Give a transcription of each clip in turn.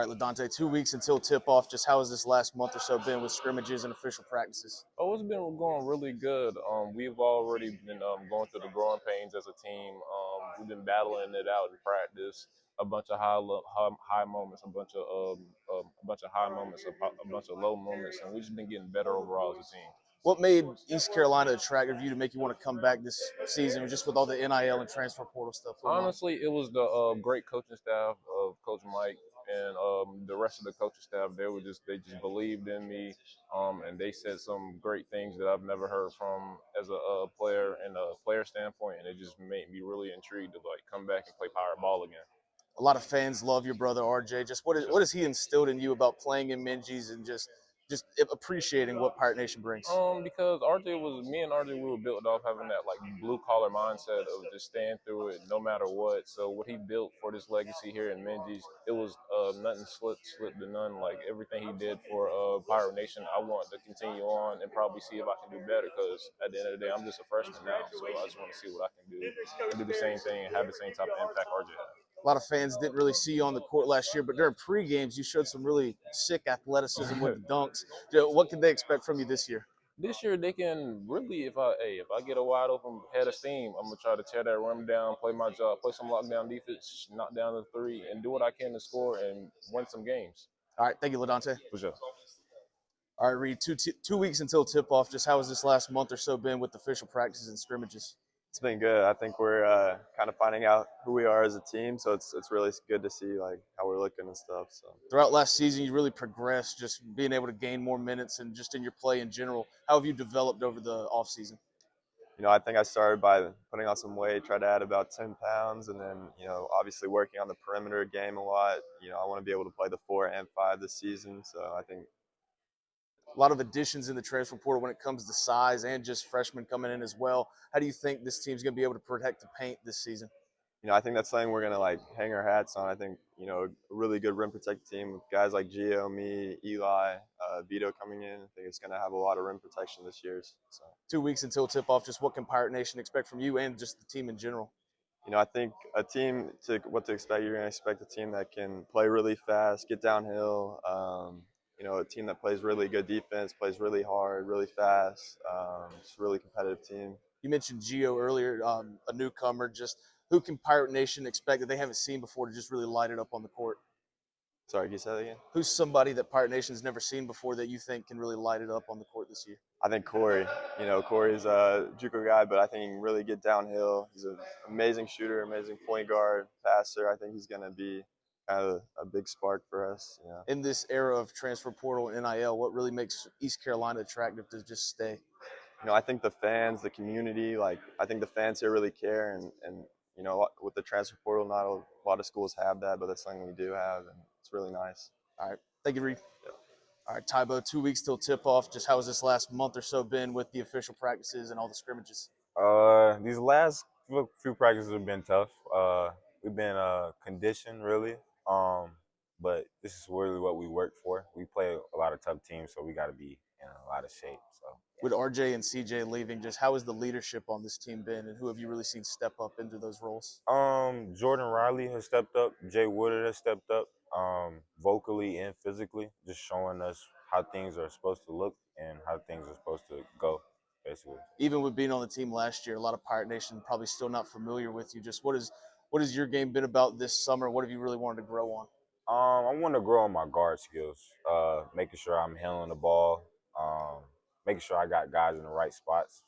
All right, Ladontae, 2 weeks until tip-off. Just how has this last month or so been with scrimmages and official practices? Oh, it's been going really good. We've already been going through the growing pains as a team. We've been battling it out in practice. A bunch of high moments, a bunch of high moments, a bunch of low moments, and we've just been getting better overall as a team. What made East Carolina attractive to you to make you want to come back this season, just with all the NIL and transfer portal stuff going on? Honestly, it was the great coaching staff of Coach Mike and the rest of the coaching staff. They just believed in me, and they said some great things that I've never heard from as a player and a player standpoint, and it just made me really intrigued to come back and play Pirate ball again. A lot of fans love your brother RJ. Just what has he instilled in you about playing in Minji's and just appreciating what Pirate Nation brings? Because me and RJ, we were built off having that blue collar mindset of just staying through it no matter what. So what he built for this legacy here in Minji's, it was nothing slipped to none. Like everything he did for Pirate Nation, I want to continue on and probably see if I can do better. Because at the end of the day, I'm just a freshman now, so I just want to see what I can do and do the same thing and have the same type of impact RJ had. A lot of fans didn't really see you on the court last year, but during pre-games, you showed some really sick athleticism with the dunks. What can they expect from you this year? This year they can really, if I get a wide open head of steam, I'm gonna try to tear that rim down, play my job, play some lockdown defense, knock down the three, and do what I can to score and win some games. All right, thank you, Ladontae. For sure. All right, Reid, 2 weeks until tip-off. Just how has this last month or so been with official practices and scrimmages? It's been good. I think we're kind of finding out who we are as a team, so it's really good to see how we're looking and stuff. So throughout last season, you really progressed, just being able to gain more minutes and just in your play in general. How have you developed over the offseason? I think I started by putting on some weight, tried to add about 10 pounds, and then obviously working on the perimeter game a lot. I want to be able to play the 4 and 5 this season, so I think a lot of additions in the transfer portal when it comes to size and just freshmen coming in as well. How do you think this team's going to be able to protect the paint this season? I think that's something we're going to hang our hats on. I think, a really good rim protect team with guys like Gio, me, Eli, Vito coming in. I think it's going to have a lot of rim protection this year. So 2 weeks until tip-off, just what can Pirate Nation expect from you and just the team in general? I think what to expect, you're going to expect a team that can play really fast, get downhill, a team that plays really good defense, plays really hard, really fast. It's a really competitive team. You mentioned Gio earlier, a newcomer. Just who can Pirate Nation expect that they haven't seen before to just really light it up on the court? Sorry, can you say that again? Who's somebody that Pirate Nation's never seen before that you think can really light it up on the court this year? I think Corey. Corey's a JUCO guy, but I think he can really get downhill. He's an amazing shooter, amazing point guard, passer. I think he's going to be kind of a big spark for us. In this era of transfer portal and NIL, what really makes East Carolina attractive to just stay? I think the fans, the community, I think the fans here really care. And with the transfer portal, not a lot of schools have that, but that's something we do have, and it's really nice. All right. Thank you, Reid. Yep. All right, Tybo, 2 weeks till tip-off. Just how has this last month or so been with the official practices and all the scrimmages? These last few practices have been tough. We've been conditioned, really. But this is really what we work for. We play a lot of tough teams, so we got to be in a lot of shape. So with RJ and CJ leaving, just how has the leadership on this team been, and who have you really seen step up into those roles? Jordan Riley has stepped up. Jay Woodard has stepped up, vocally and physically, just showing us how things are supposed to look and how things are supposed to go, basically. Even with being on the team last year, a lot of Pirate Nation probably still not familiar with you. Just what has your game been about this summer? What have you really wanted to grow on? I want to grow on my guard skills, making sure I'm handling the ball, making sure I got guys in the right spots.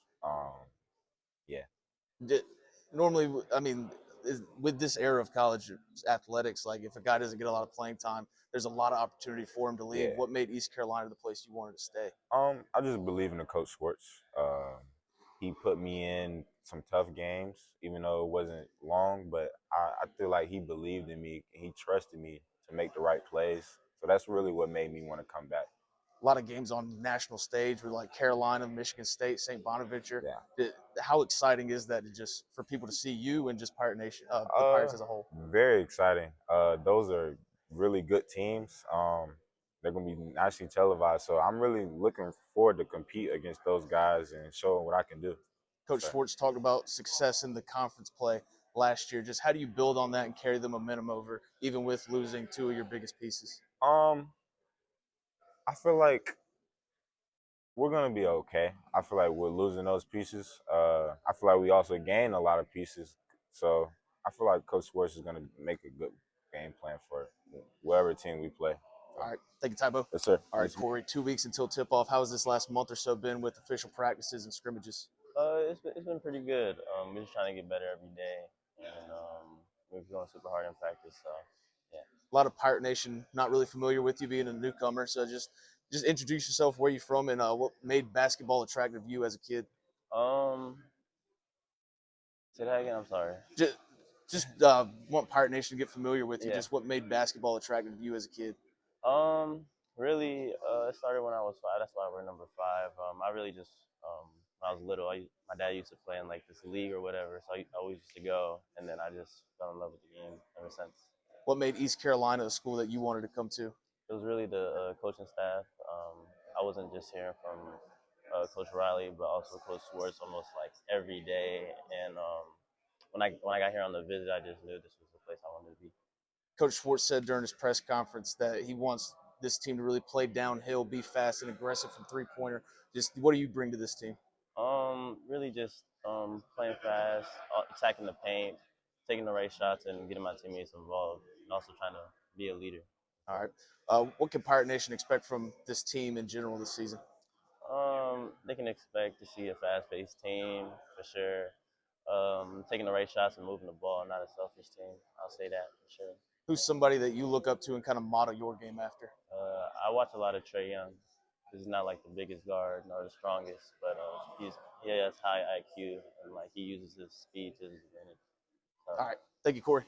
Normally, I mean, with this era of college athletics, if a guy doesn't get a lot of playing time, there's a lot of opportunity for him to leave. Yeah. What made East Carolina the place you wanted to stay? I just believe in the Coach Schwartz. He put me in some tough games, even though it wasn't long, but I feel like he believed in me. He trusted me to make the right plays. So that's really what made me want to come back. A lot of games on national stage with Carolina, Michigan State, St. Bonaventure. Yeah. How exciting is that just for people to see you and just Pirate Nation, the Pirates as a whole? Very exciting. Those are really good teams. They're going to be nationally televised. So I'm really looking forward to compete against those guys and showing what I can do. Coach Schwartz talked about success in the conference play last year. Just how do you build on that and carry the momentum over, even with losing two of your biggest pieces? I feel like we're gonna be okay. I feel like we're losing those pieces. I feel like we also gain a lot of pieces. So I feel like Coach Schwartz is gonna make a good game plan for whatever team we play. So, All right. Thank you, Tybo. yes, sir. All right, Corey, 2 weeks until tip off. How has this last month or so been with official practices and scrimmages? It's been pretty good. We're just trying to get better every day, and we're going super hard in practice. So, yeah. A lot of Pirate Nation not really familiar with you being a newcomer. So just introduce yourself, where you're from, and what made basketball attractive to you as a kid. Um, Say that again. I'm sorry. Just want Pirate Nation to get familiar with you. Yeah. Just what made basketball attractive to you as a kid. Really, it started when I was 5. That's why we're number 5. I really just when I was little, my dad used to play in like this league or whatever, so I always used to go, and then I just fell in love with the game ever since. What made East Carolina a school that you wanted to come to? It was really the coaching staff. I wasn't just hearing from Coach Riley, but also Coach Schwartz almost like every day. And when I got here on the visit, I just knew this was the place I wanted to be. Coach Schwartz said during his press conference that he wants this team to really play downhill, be fast and aggressive from three-pointer. Just what do you bring to this team? Really just playing fast, attacking the paint, taking the right shots, and getting my teammates involved, and also trying to be a leader. All right. What can Pirate Nation expect from this team in general this season? They can expect to see a fast-paced team for sure. Taking the right shots and moving the ball, not a selfish team. I'll say that for sure. Who's somebody that you look up to and kind of model your game after? I watch a lot of Trey Young. He's not like the biggest guard nor the strongest, but he has high IQ and like he uses his speed to his advantage. So. All right. Thank you, Corey.